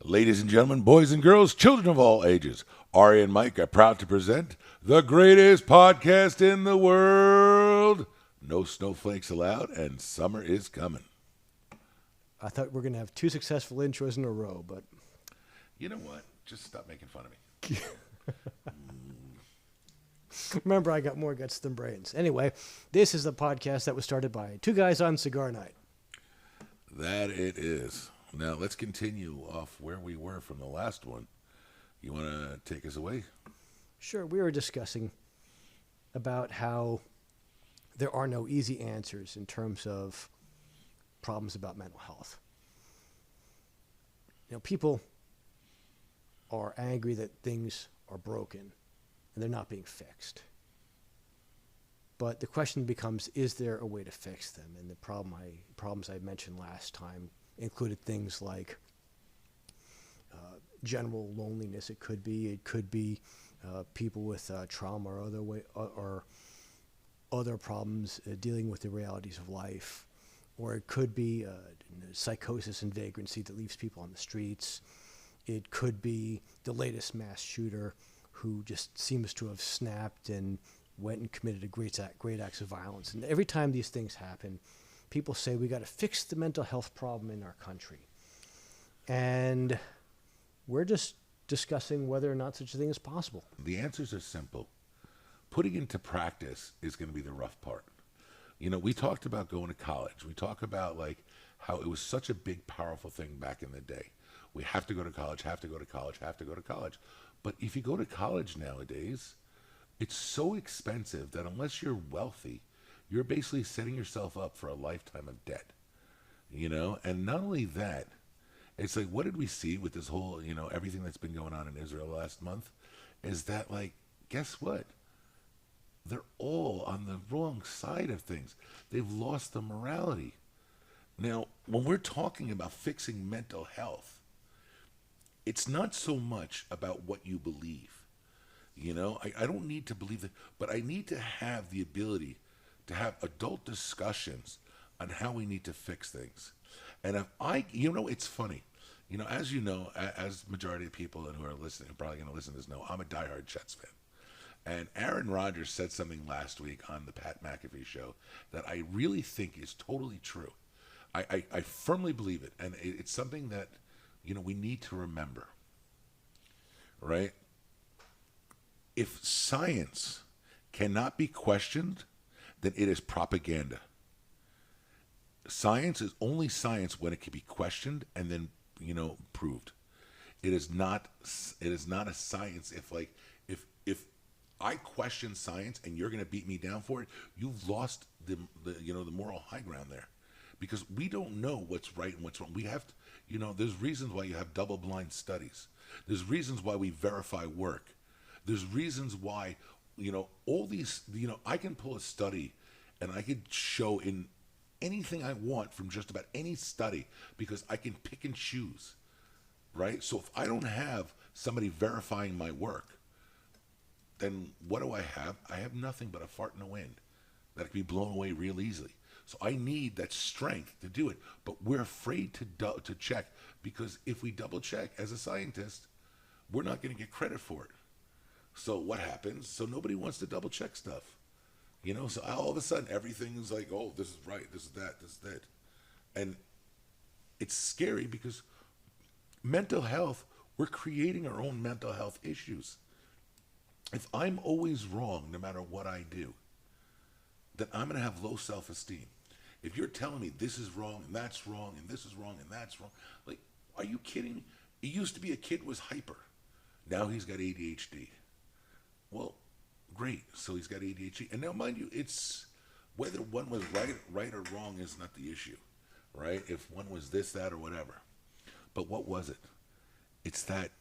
Ladies and gentlemen, boys and girls, children of all ages, Ari and Mike are proud to present the greatest podcast in the world. No snowflakes allowed, and summer is coming. I thought we were going to have two successful intros in a row, but... You know what? Just stop making fun of me. Remember, I got more guts than brains. Anyway, this is the podcast that was started by two guys on cigar night. That it is. Now, let's continue off where we were from the last one. You want to take us away? Sure, we were discussing about how there are no easy answers in terms of problems about mental health. You know, people are angry that things are broken and they're not being fixed. But the question becomes, is there a way to fix them? And the problems I mentioned last time included things like general loneliness. It could be people with trauma or other problems dealing with the realities of life, or it could be psychosis and vagrancy that leaves people on the streets. It could be the latest mass shooter who just seems to have snapped and went and committed a great acts of violence. And every time these things happen, people say we got to fix the mental health problem in our country. And we're just discussing whether or not such a thing is possible. The answers are simple. Putting into practice is going to be the rough part. You know, we talked about going to college. We talk about like how it was such a big, powerful thing back in the day. We have to go to college, have to go to college, have to go to college. But if you go to college nowadays, it's so expensive that unless you're wealthy, you're basically setting yourself up for a lifetime of debt, you know? And not only that, it's like, what did we see with this whole, you know, everything that's been going on in Israel last month is that, like, guess what? They're all on the wrong side of things. They've lost the morality. Now, when we're talking about fixing mental health, it's not so much about what you believe. You know, I don't need to believe it, but I need to have the ability to have adult discussions on how we need to fix things. And if you know, it's funny. You know, as you know, as majority of people who are listening, probably going to listen to this know, I'm a diehard Jets fan. And Aaron Rodgers said something last week on the Pat McAfee show that I really think is totally true. I firmly believe it. And it's something that, you know, we need to remember. Right? If science cannot be questioned, then it is propaganda. Science is only science when it can be questioned and then, you know, proved. It is not a science if I question science and you're going to beat me down for it, you've lost the moral high ground there. Because we don't know what's right and what's wrong. We have to, you know, there's reasons why you have double-blind studies. There's reasons why we verify work. There's reasons why, you know, all these, you know, I can pull a study and I could show in anything I want from just about any study because I can pick and choose, right? So if I don't have somebody verifying my work, then what do I have? I have nothing but a fart in the wind that can be blown away real easily. So I need that strength to do it, but we're afraid to check because if we double check as a scientist, we're not going to get credit for it. So what happens? So nobody wants to double check stuff, you know? So all of a sudden everything is like, oh, this is right, this is that, this is that. And it's scary because mental health, we're creating our own mental health issues. If I'm always wrong, no matter what I do, then I'm going to have low self-esteem. If you're telling me this is wrong and that's wrong and this is wrong and that's wrong, like, are you kidding me? It used to be a kid was hyper. Now he's got ADHD. Well, great. So he's got ADHD. And now, mind you, it's whether one was right or wrong is not the issue, right? If one was this, that, or whatever. But what was it? It's that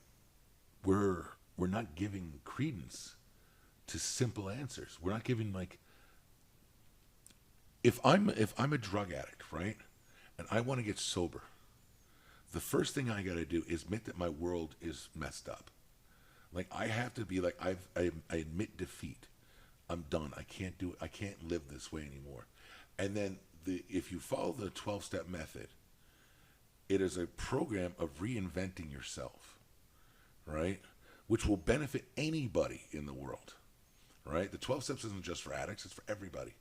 we're not giving credence to simple answers. We're not giving, like, if I'm a drug addict, right, and I want to get sober, the first thing I got to do is admit that my world is messed up. Like, I have to be like, I admit defeat. I'm done. I can't do it. I can't live this way anymore. And then if you follow the 12-step method, It is a program of reinventing yourself, right? Which will benefit anybody in the world, right? The 12 steps isn't just for addicts, it's for everybody,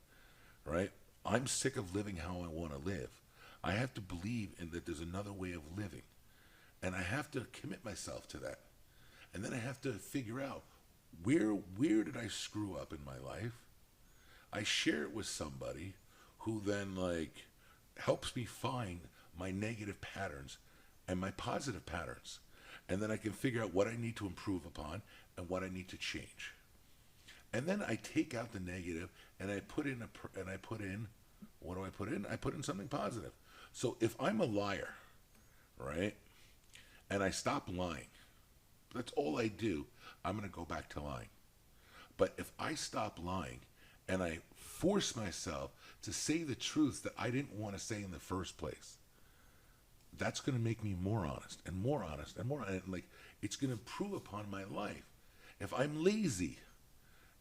right? I'm sick of living how I want to live. I have to believe in that there's another way of living. And I have to commit myself to that. And then I have to figure out where did I screw up in my life? I share it with somebody who then like helps me find my negative patterns and my positive patterns. And then I can figure out what I need to improve upon and what I need to change. And then I take out the negative and I put in what do I put in? I put in something positive. So if I'm a liar, right? And I stop lying, that's all I do, I'm going to go back to lying. But if I stop lying and I force myself to say the truths that I didn't want to say in the first place, that's going to make me more honest and more honest and more honest. Like, it's going to improve upon my life. If I'm lazy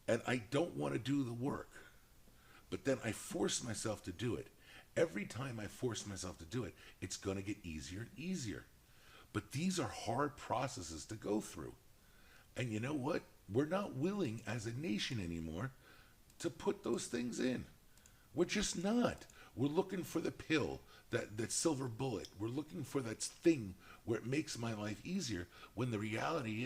and I don't want to do the work, but then I force myself to do it, every time I force myself to do it, it's going to get easier and easier. But these are hard processes to go through. And you know what? We're not willing as a nation anymore to put those things in. We're just not. We're looking for the pill, that silver bullet. We're looking for that thing where it makes my life easier, when the reality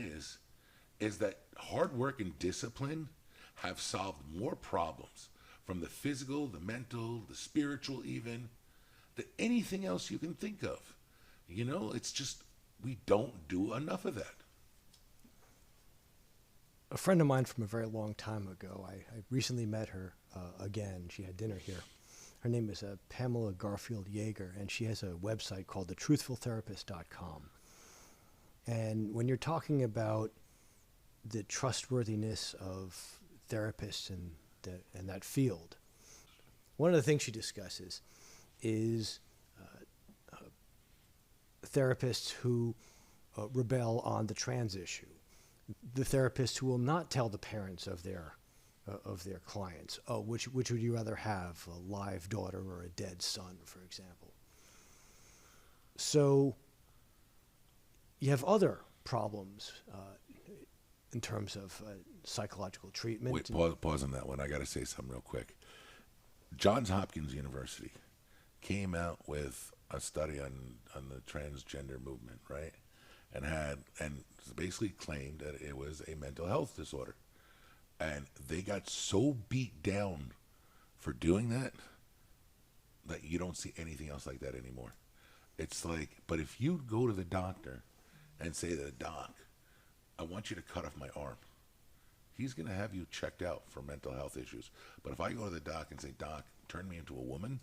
is that hard work and discipline have solved more problems, from the physical, the mental, the spiritual even, than anything else you can think of. You know, it's just, we don't do enough of that. A friend of mine from a very long time ago, I recently met her again. She had dinner here. Her name is Pamela Garfield Yeager, and she has a website called thetruthfultherapist.com. And when you're talking about the trustworthiness of therapists and that field, one of the things she discusses is therapists who rebel on the trans issue, the therapists who will not tell the parents of their clients, which would you rather have, a live daughter or a dead son, for example. So you have other problems in terms of psychological treatment. Wait, pause on that one. I got to say something real quick. Johns Hopkins University came out with a study on the transgender movement, right? And basically claimed that it was a mental health disorder. And they got so beat down for doing that you don't see anything else like that anymore. It's like, but if you go to the doctor and say to the doc, I want you to cut off my arm, he's going to have you checked out for mental health issues. But if I go to the doc and say, Doc, turn me into a woman,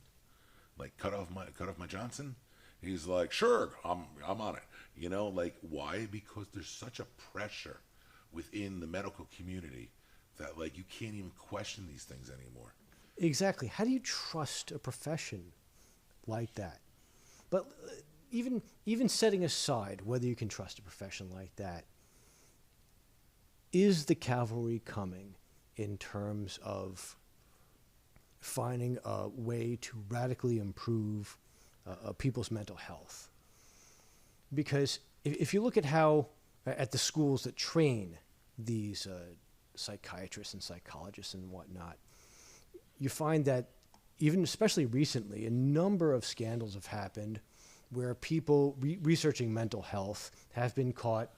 like cut off my Johnson, he's like, sure, I'm on it. You know, like, why? Because there's such a pressure within the medical community that, like, you can't even question these things anymore. Exactly. How do you trust a profession like that? But even setting aside whether you can trust a profession like that, is the cavalry coming in terms of finding a way to radically improve people's mental health? Because if you look at how, at the schools that train these psychiatrists and psychologists and whatnot, you find that even especially recently, a number of scandals have happened where people researching mental health have been caught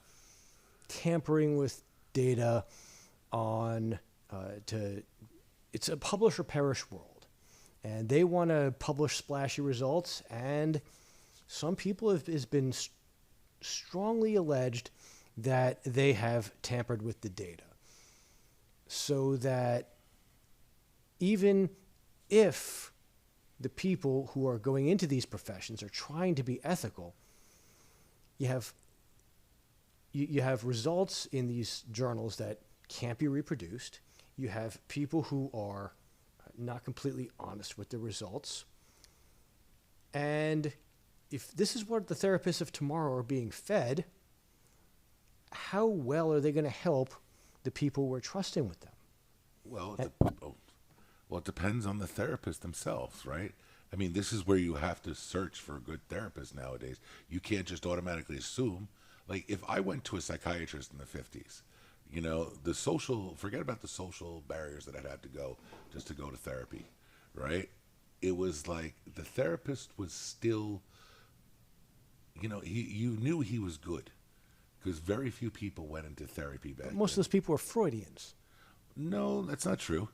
tampering with data on it's a publish or perish world, and they want to publish splashy results, and some people has been strongly alleged that they have tampered with the data, so that even if the people who are going into these professions are trying to be ethical, you have results in these journals that can't be reproduced. You have people who are not completely honest with the results. And if this is what the therapists of tomorrow are being fed, how well are they going to help the people we're trusting with them? Well, it depends on the therapist themselves, right? I mean, this is where you have to search for a good therapist nowadays. You can't just automatically assume. Like, if I went to a psychiatrist in the 50s, forget about the social barriers that I'd have to go just to go to therapy, right? It was like the therapist was still, you knew he was good because very few people went into therapy back Most of then. those people were Freudians. No, that's not true.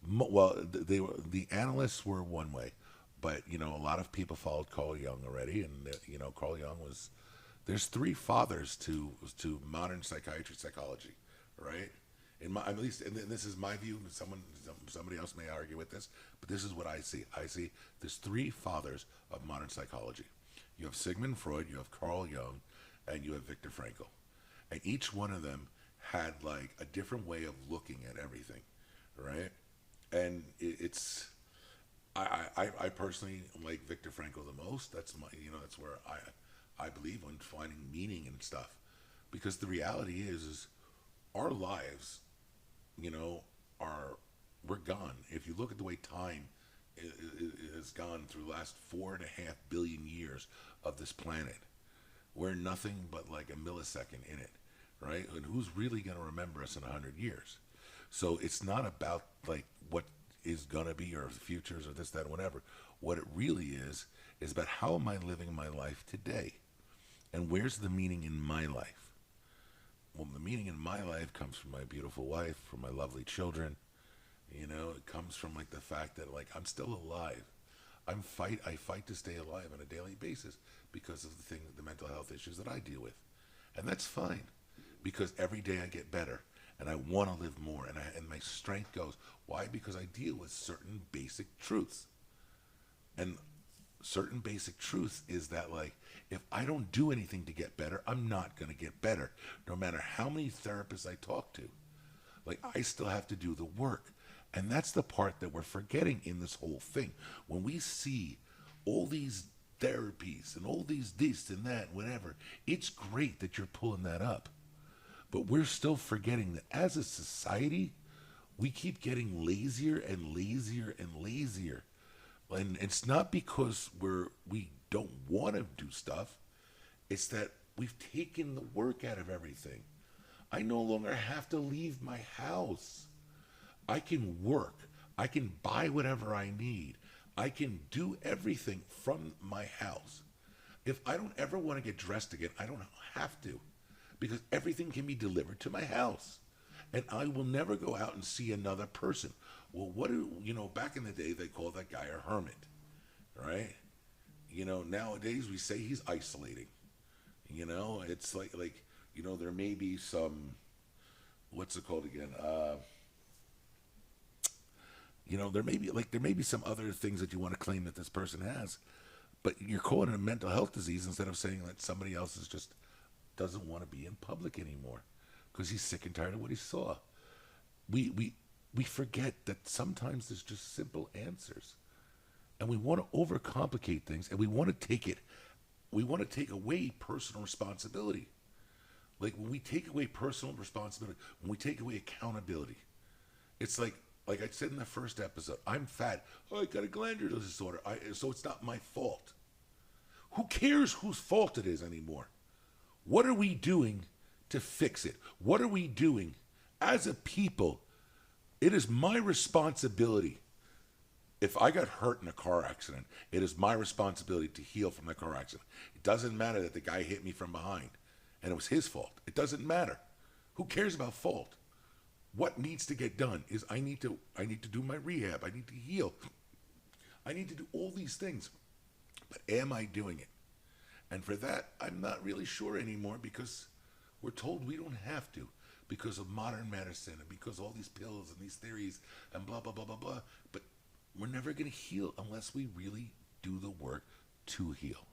Well, the analysts were one way, but a lot of people followed Carl Jung already, and Carl Jung was. There's three fathers to modern psychology, right? At least, and this is my view. Somebody else may argue with this, but this is what I see. I see there's three fathers of modern psychology. You have Sigmund Freud, you have Carl Jung, and you have Viktor Frankl, and each one of them had like a different way of looking at everything, right? And I personally like Viktor Frankl the most. That's that's where I believe in finding meaning and stuff, because the reality is our lives, we're gone. If you look at the way time has gone through the last 4.5 billion years of this planet, we're nothing but like a millisecond in it, right? And who's really going to remember us in 100 years? So it's not about like what is going to be or the futures or this, that, whatever. What it really is about how am I living my life today? And where's the meaning in my life? Well, the meaning in my life comes from my beautiful wife, from my lovely children. It comes from like the fact that like I'm still alive. I fight to stay alive on a daily basis because of the mental health issues that I deal with. And that's fine, because every day I get better and I want to live more, and my strength goes. Why? Because I deal with certain basic truths. And certain basic truths is that like if I don't do anything to get better, I'm not going to get better, no matter how many therapists I talk to. Like, I still have to do the work. And that's the part that we're forgetting in this whole thing. When we see all these therapies and all these this and that, whatever, it's great that you're pulling that up. But we're still forgetting that as a society, we keep getting lazier and lazier and lazier. And it's not because we don't want to do stuff. It's that we've taken the work out of everything. I no longer have to leave my house. I can work. I can buy whatever I need. I can do everything from my house. If I don't ever want to get dressed again, I don't have to, because everything can be delivered to my house. And I will never go out and see another person. Well, back in the day, they called that guy a hermit, right? Nowadays we say he's isolating. It's like there may be some, what's it called again? There may be some other things that you want to claim that this person has, but you're calling it a mental health disease instead of saying that somebody else just doesn't want to be in public anymore because he's sick and tired of what he saw. We forget that sometimes there's just simple answers, and we want to overcomplicate things, and we want to take away personal responsibility. Like, when we take away personal responsibility, when we take away accountability, it's like I said in the first episode, I'm fat. Oh, I got a glandular disorder, so it's not my fault. Who cares whose fault it is anymore? What are we doing to fix it? What are we doing as a people? It is my responsibility. If I got hurt in a car accident, it is my responsibility to heal from the car accident. It doesn't matter that the guy hit me from behind and it was his fault. It doesn't matter. Who cares about fault? What needs to get done is I need to do my rehab. I need to heal. I need to do all these things. But am I doing it? And for that, I'm not really sure anymore, because we're told we don't have to, because of modern medicine and because of all these pills and these theories and blah, blah, blah, blah, blah. But we're never going to heal unless we really do the work to heal.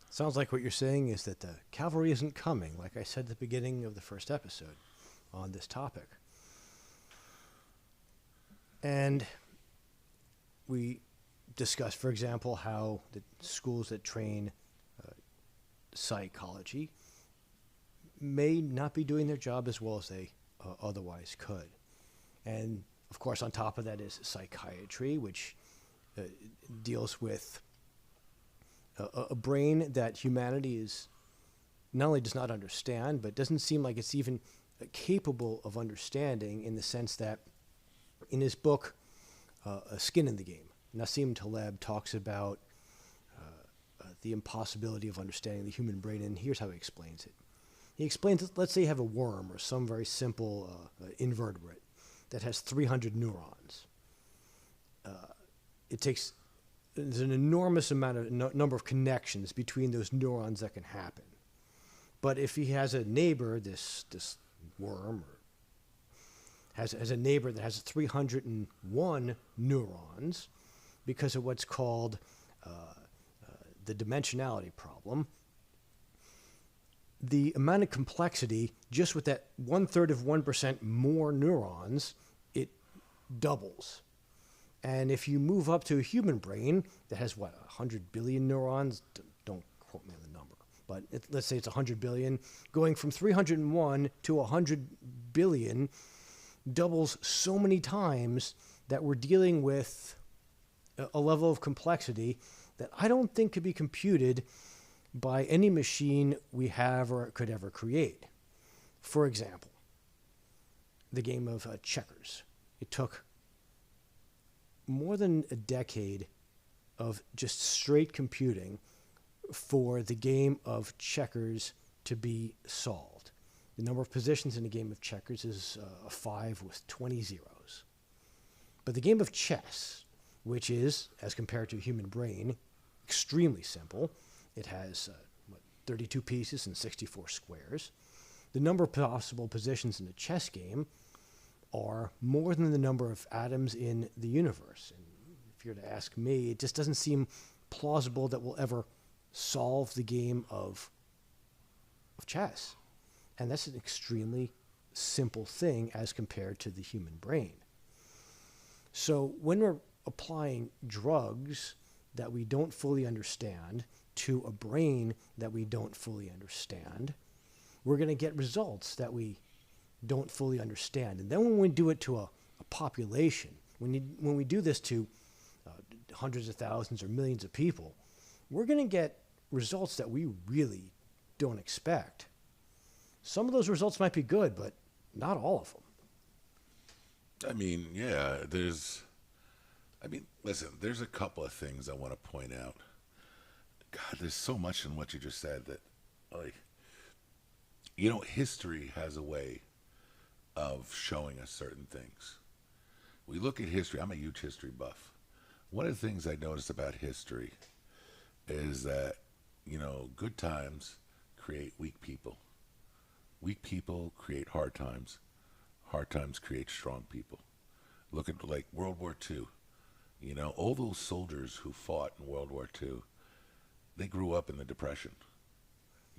Sounds like what you're saying is that the cavalry isn't coming, like I said at the beginning of the first episode on this topic. And we discussed, for example, how the schools that train psychology may not be doing their job as well as they otherwise could. And, of course, on top of that is psychiatry, which deals with a brain that humanity is not only does not understand, but doesn't seem like it's even capable of understanding, in the sense that in his book, A Skin in the Game, Nassim Taleb talks about the impossibility of understanding the human brain, and here's how he explains it. He explains that, let's say you have a worm or some very simple invertebrate that has 300 neurons. There's an enormous amount of number of connections between those neurons that can happen. But if he has a neighbor, this worm, or has a neighbor that has 301 neurons, because of what's called the dimensionality problem, the amount of complexity, just with that 1/3 of 1% more neurons, it doubles. And if you move up to a human brain that has, 100 billion neurons? Don't quote me on the number. But let's say it's 100 billion. Going from 301 to 100 billion doubles so many times that we're dealing with a level of complexity that I don't think could be computed by any machine we have or could ever create. For example, the game of checkers. It took more than a decade of just straight computing for the game of checkers to be solved. The number of positions in a game of checkers is a 5 with 20 zeros. But the game of chess, which is, as compared to a human brain, extremely simple. It has 32 pieces and 64 squares. The number of possible positions in a chess game are more than the number of atoms in the universe. And if you're to ask me, it just doesn't seem plausible that we'll ever solve the game of chess. And that's an extremely simple thing as compared to the human brain. So when we're applying drugs that we don't fully understand to a brain that we don't fully understand, we're going to get results that we don't fully understand. And then when we do it to a population, when we do this to hundreds of thousands or millions of people, we're going to get results that we really don't expect. Some of those results might be good, but not all of them. I mean, listen, there's a couple of things I want to point out. God, there's so much in what you just said that, history has a way of showing us certain things. We look at history. I'm a huge history buff. One of the things I noticed about history is that, good times create weak people. Weak people create hard times. Hard times create strong people. Look at World War II. All those soldiers who fought in World War II, they grew up in the Depression.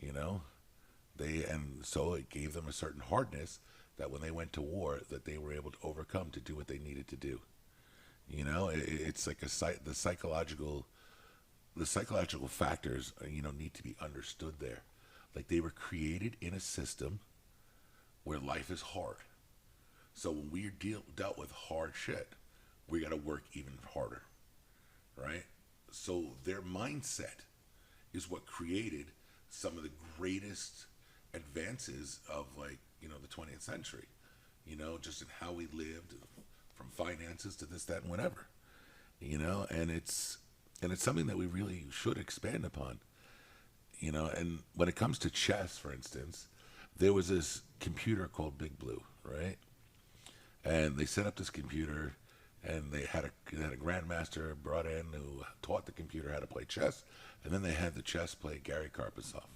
And so it gave them a certain hardness that when they went to war, that they were able to overcome to do what they needed to do. It's like the psychological factors, need to be understood there. Like, they were created in a system where life is hard. So when we dealt with hard shit, we got to work even harder, right? So their mindset is what created some of the greatest advances of the 20th century, just in how we lived, from finances to this, that, and whatever, and it's something that we really should expand upon, and when it comes to chess, for instance, there was this computer called Big Blue, right? And they set up this computer, and they had a grandmaster brought in who taught the computer how to play chess, and then they had the chess play Gary Karpasov.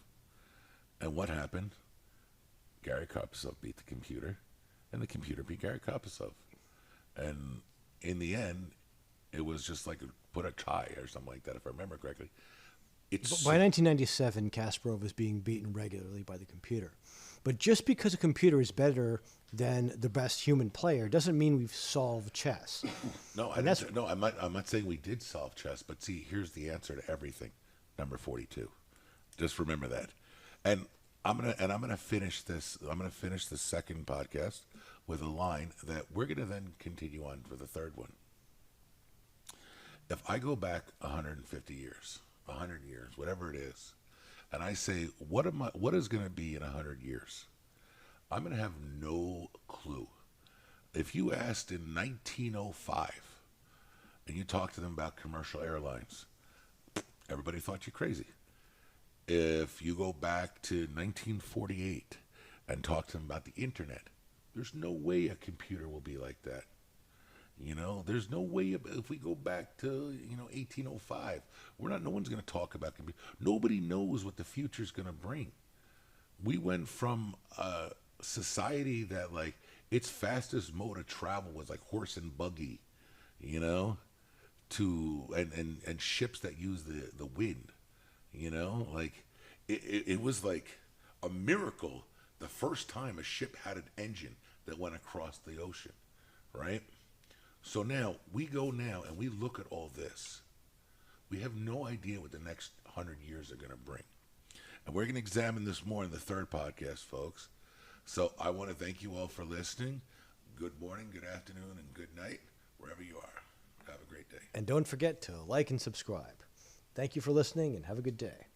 And what happened? Gary Karpasov beat the computer, and the computer beat Gary Karpasov. And in the end, it was just like put a tie or something like that, if I remember correctly. By 1997, Kasparov was being beaten regularly by the computer. But just because a computer is better than the best human player doesn't mean we've solved chess. No, I'm not saying we did solve chess, but see, here's the answer to everything. Number 42. Just remember that. And I'm gonna finish this. I'm gonna finish the second podcast with a line that we're gonna then continue on for the third one. If I go back 150 years, 100 years, whatever it is, and I say, what is going to be in 100 years? I'm going to have no clue. If you asked in 1905 and you talked to them about commercial airlines, everybody thought you crazy. If you go back to 1948 and talk to them about the internet, there's no way a computer will be like that. There's no way. If we go back to 1805, no one's going to talk about computer. Nobody knows what the future's going to bring. We went from a society that like its fastest mode of travel was like horse and buggy, to and ships that use the wind. Like it was like a miracle the first time a ship had an engine that went across the ocean, right? So now we go and we look at all this. We have no idea what the next 100 years are going to bring. And we're going to examine this more in the third podcast, folks. So I want to thank you all for listening. Good morning, good afternoon, and good night, wherever you are. Have a great day. And don't forget to like and subscribe. Thank you for listening, and have a good day.